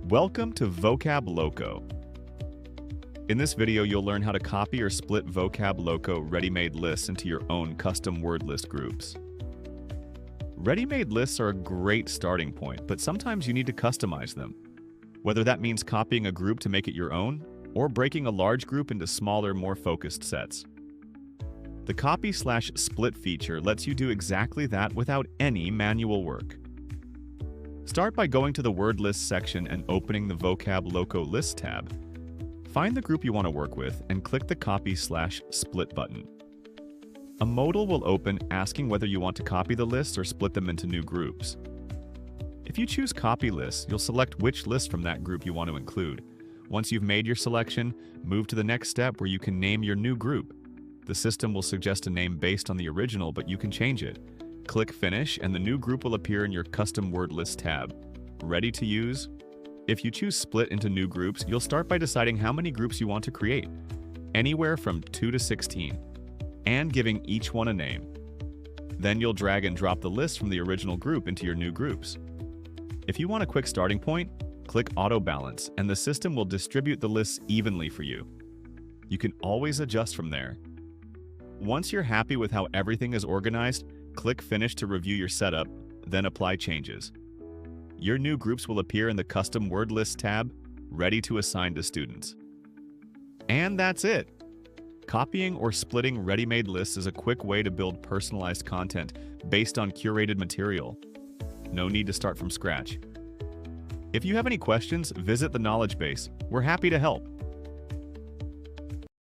Welcome to Vocab Loco. In this video, you'll learn how to copy or split Vocab Loco ready-made lists into your own custom word list groups. Ready-made lists are a great starting point, but sometimes you need to customize them. Whether that means copying a group to make it your own, or breaking a large group into smaller, more focused sets. The copy/split feature lets you do exactly that without any manual work. Start by going to the Word List section and opening the Vocab Loco List tab. Find the group you want to work with and click the Copy/Split button. A modal will open asking whether you want to copy the lists or split them into new groups. If you choose Copy Lists, you'll select which list from that group you want to include. Once you've made your selection, move to the next step where you can name your new group. The system will suggest a name based on the original, but you can change it. Click Finish, and the new group will appear in your Custom Word List tab. Ready to use? If you choose Split into new groups, you'll start by deciding how many groups you want to create, anywhere from 2 to 16, and giving each one a name. Then you'll drag and drop the list from the original group into your new groups. If you want a quick starting point, click Auto Balance, and the system will distribute the lists evenly for you. You can always adjust from there. Once you're happy with how everything is organized, click Finish to review your setup, then apply changes. Your new groups will appear in the Custom Word List tab, ready to assign to students. And that's it! Copying or splitting ready-made lists is a quick way to build personalized content based on curated material. No need to start from scratch. If you have any questions, visit the knowledge base. We're happy to help.